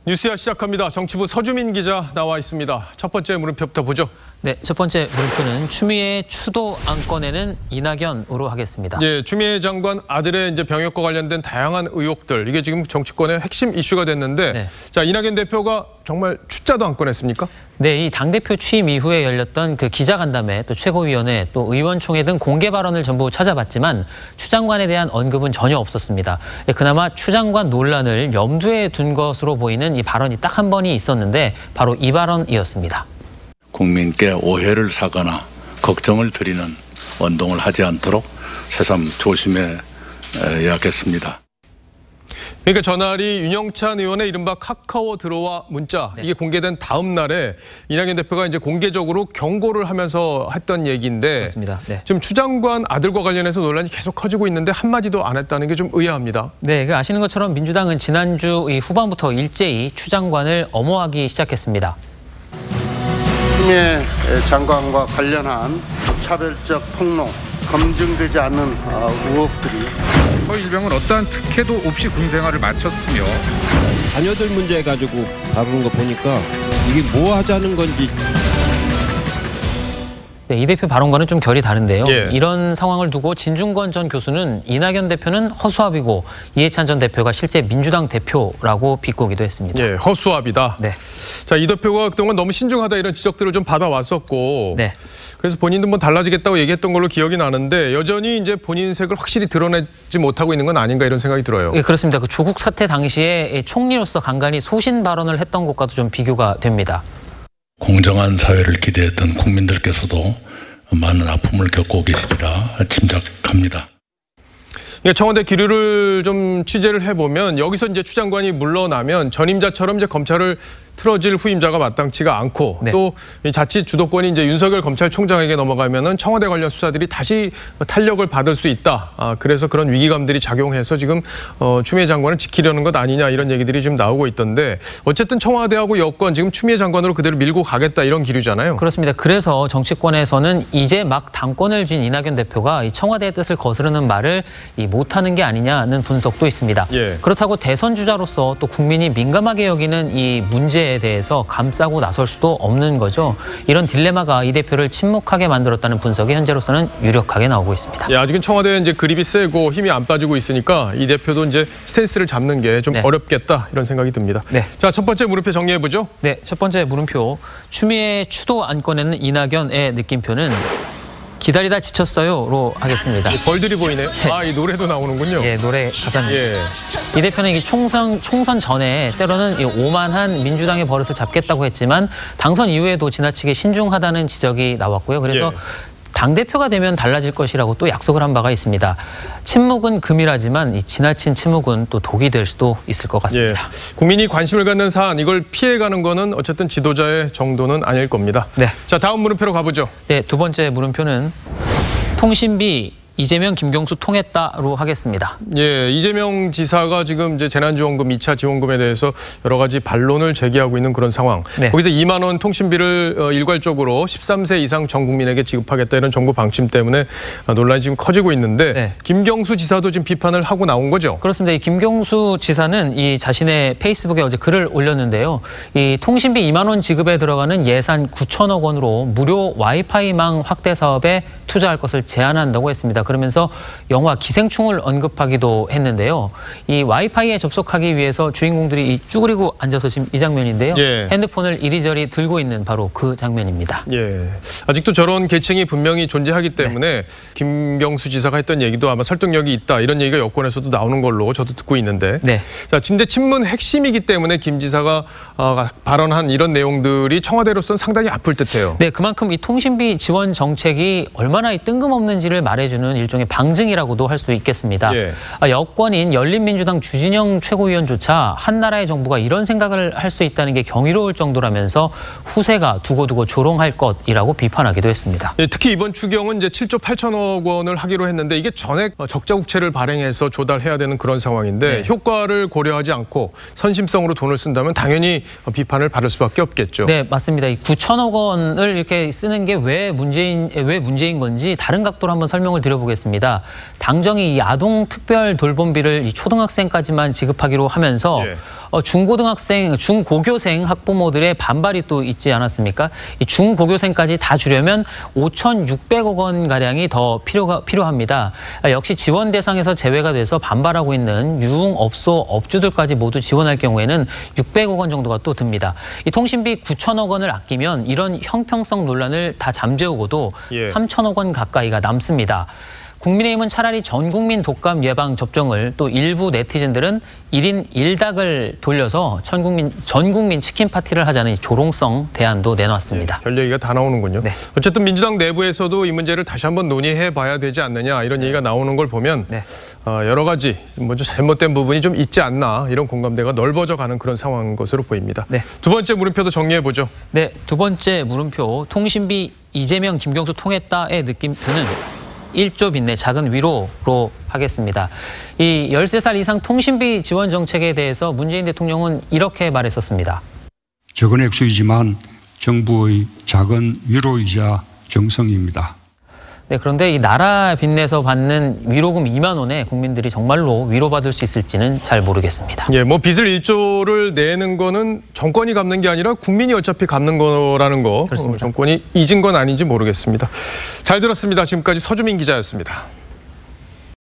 뉴스야 시작합니다. 정치부 서주민 기자 나와 있습니다. 첫 번째 물음표부터 보죠. 네, 첫 번째 물음표는 추미애 추도 안건에는 이낙연으로 하겠습니다. 예, 추미애 장관 아들의 이제 병역과 관련된 다양한 의혹들, 이게 지금 정치권의 핵심 이슈가 됐는데, 네. 자, 이낙연 대표가 정말 추자도 안 꺼냈습니까? 네, 이 당대표 취임 이후에 열렸던 그 기자간담회, 또 최고위원회, 또 의원총회 등 공개 발언을 전부 찾아봤지만 추 장관에 대한 언급은 전혀 없었습니다. 그나마 추 장관 논란을 염두에 둔 것으로 보이는 이 발언이 딱 한 번이 있었는데 바로 이 발언이었습니다. 국민께 오해를 사거나 걱정을 드리는 운동을 하지 않도록 새삼 조심해야겠습니다. 그러니까 전날이 윤영찬 의원의 이른바 카카오 들어와 문자, 이게 공개된 다음 날에 이낙연 대표가 이제 공개적으로 경고를 하면서 했던 얘기인데, 그렇습니다. 네. 지금 추 장관 아들과 관련해서 논란이 계속 커지고 있는데 한마디도 안 했다는 게 좀 의아합니다. 네, 아시는 것처럼 민주당은 지난주 이 후반부터 일제히 추 장관을 엄호하기 시작했습니다. 추미애 장관과 관련한 차별적 폭로, 검증되지 않는 의혹들이 허 일병은 어떠한 특혜도 없이 군 생활을 마쳤으며 자녀들 문제 가지고 다루는 거 보니까 이게 뭐 하자는 건지. 네, 이 대표 발언과는 좀 결이 다른데요. 예. 이런 상황을 두고 진중권 전 교수는 이낙연 대표는 허수아비고 이해찬 전 대표가 실제 민주당 대표라고 비꼬기도 했습니다. 예, 허수아비다. 네. 자, 이 대표가 그동안 너무 신중하다 이런 지적들을 좀 받아왔었고, 네. 그래서 본인도 뭐 달라지겠다고 얘기했던 걸로 기억이 나는데 여전히 이제 본인 색을 확실히 드러내지 못하고 있는 건 아닌가 이런 생각이 들어요. 예, 그렇습니다. 그 조국 사태 당시에 총리로서 간간히 소신 발언을 했던 것과도 좀 비교가 됩니다. 공정한 사회를 기대했던 국민들께서도 많은 아픔을 겪고 계시리라 짐작합니다. 청와대 기류를 좀 취재를 해보면 여기서 이제 추 장관이 물러나면 전임자처럼 이제 검찰을 틀어질 후임자가 마땅치가 않고, 네. 또 이 자칫 주도권이 이제 윤석열 검찰총장에게 넘어가면은 청와대 관련 수사들이 다시 탄력을 받을 수 있다. 그래서 그런 위기감들이 작용해서 지금 추미애 장관을 지키려는 것 아니냐 이런 얘기들이 지금 나오고 있던데, 어쨌든 청와대하고 여권 지금 추미애 장관으로 그대로 밀고 가겠다 이런 기류잖아요. 그렇습니다. 그래서 정치권에서는 이제 막 당권을 쥔 이낙연 대표가 이 청와대의 뜻을 거스르는 말을 못하는 게 아니냐는 분석도 있습니다. 예. 그렇다고 대선 주자로서 또 국민이 민감하게 여기는 이 문제에 대해서 감싸고 나설 수도 없는 거죠. 이런 딜레마가 이 대표를 침묵하게 만들었다는 분석이 현재로서는 유력하게 나오고 있습니다. 예, 아직은 청와대에 이제 그립이 세고 힘이 안 빠지고 있으니까 이 대표도 이제 스탠스를 잡는 게 좀 네. 어렵겠다 이런 생각이 듭니다. 네. 자, 첫 번째 물음표 정리해 보죠. 네, 첫 번째 물음표. 추미애 추도 안건에는 이낙연의 느낌표는 기다리다 지쳤어요로 하겠습니다. 벌들이 보이네요. 아, 이 노래도 나오는군요. 예, 노래 가사입니다. 예. 이 대표는 이 총선 전에 때로는 이 오만한 민주당의 버릇을 잡겠다고 했지만 당선 이후에도 지나치게 신중하다는 지적이 나왔고요. 그래서 예. 당대표가 되면 달라질 것이라고 또 약속을 한 바가 있습니다. 침묵은 금이라지만 이 지나친 침묵은 또 독이 될 수도 있을 것 같습니다. 예. 국민이 관심을 갖는 사안, 이걸 피해가는 거는 어쨌든 지도자의 정도는 아닐 겁니다. 네. 자, 다음 물음표로 가보죠. 네, 두 번째 물음표는 통신비 이재명, 김경수 통했다로 하겠습니다. 예, 이재명 지사가 지금 이제 재난지원금 2차 지원금에 대해서 여러 가지 반론을 제기하고 있는 그런 상황. 네. 거기서 2만 원 통신비를 일괄적으로 13세 이상 전 국민에게 지급하겠다 이런 정부 방침 때문에 논란이 지금 커지고 있는데, 네. 김경수 지사도 지금 비판을 하고 나온 거죠. 그렇습니다. 이 김경수 지사는 이 자신의 페이스북에 어제 글을 올렸는데요. 이 통신비 2만 원 지급에 들어가는 예산 9천억 원으로 무료 와이파이망 확대 사업에 투자할 것을 제안한다고 했습니다. 그러면서 영화 기생충을 언급하기도 했는데요. 이 와이파이에 접속하기 위해서 주인공들이 쭈그리고 앉아서 지금 이 장면인데요. 예. 핸드폰을 이리저리 들고 있는 바로 그 장면입니다. 예, 아직도 저런 계층이 분명히 존재하기 때문에 네. 김경수 지사가 했던 얘기도 아마 설득력이 있다 이런 얘기가 여권에서도 나오는 걸로 저도 듣고 있는데, 네. 자, 근데 친문 핵심이기 때문에 김 지사가 발언한 이런 내용들이 청와대로서는 상당히 아플 듯해요. 네, 그만큼 이 통신비 지원 정책이 얼마나 이 뜬금없는지를 말해주는 일종의 방증이라고도 할 수 있겠습니다. 예. 여권인 열린민주당 주진영 최고위원조차 한 나라의 정부가 이런 생각을 할 수 있다는 게 경이로울 정도라면서 후세가 두고두고 조롱할 것이라고 비판하기도 했습니다. 예, 특히 이번 추경은 이제 7조 8천억 원을 하기로 했는데 이게 전액 적자국채를 발행해서 조달해야 되는 그런 상황인데, 네. 효과를 고려하지 않고 선심성으로 돈을 쓴다면 당연히 비판을 받을 수밖에 없겠죠. 네, 맞습니다. 이 9천억 원을 이렇게 쓰는 게 왜 문제인 건지 다른 각도로 한번 설명을 드려보겠습니다. 여쭤보겠습니다. 당정이 이 아동 특별 돌봄비를 이 초등학생까지만 지급하기로 하면서 예. 중고등학생, 중고교생 학부모들의 반발이 또 있지 않았습니까? 이 중고교생까지 다 주려면 5,600억 원 가량이 더 필요합니다. 역시 지원 대상에서 제외가 돼서 반발하고 있는 유흥업소 업주들까지 모두 지원할 경우에는 600억 원 정도가 또 듭니다. 이 통신비 9천억 원을 아끼면 이런 형평성 논란을 다 잠재우고도 3천억 원 가까이가 남습니다. 국민의힘은 차라리 전 국민 독감 예방 접종을, 또 일부 네티즌들은 1인 1닭을 돌려서 전 국민 치킨 파티를 하자는 조롱성 대안도 내놨습니다. 별 얘기가 다 나오는군요. 네. 어쨌든 민주당 내부에서도 이 문제를 다시 한번 논의해 봐야 되지 않느냐 이런 얘기가 나오는 걸 보면 네. 여러 가지 먼저 잘못된 부분이 좀 있지 않나 이런 공감대가 넓어져 가는 그런 상황인 것으로 보입니다. 네. 두 번째 물음표도 정리해 보죠. 네, 두 번째 물음표, 통신비 이재명, 김경수 통했다의 느낌표는 1조 빚내 작은 위로로 하겠습니다. 이 13살 이상 통신비 지원 정책에 대해서 문재인 대통령은 이렇게 말했었습니다. 적은 액수이지만 정부의 작은 위로이자 정성입니다. 네, 그런데 이 나라 빚내서 받는 위로금 2만 원에 국민들이 정말로 위로받을 수 있을지는 잘 모르겠습니다. 예, 뭐 빚을 1조를 내는 거는 정권이 갚는 게 아니라 국민이 어차피 갚는 거라는 거. 그렇습니다. 정권이 잊은 건 아닌지 모르겠습니다. 잘 들었습니다. 지금까지 서주민 기자였습니다.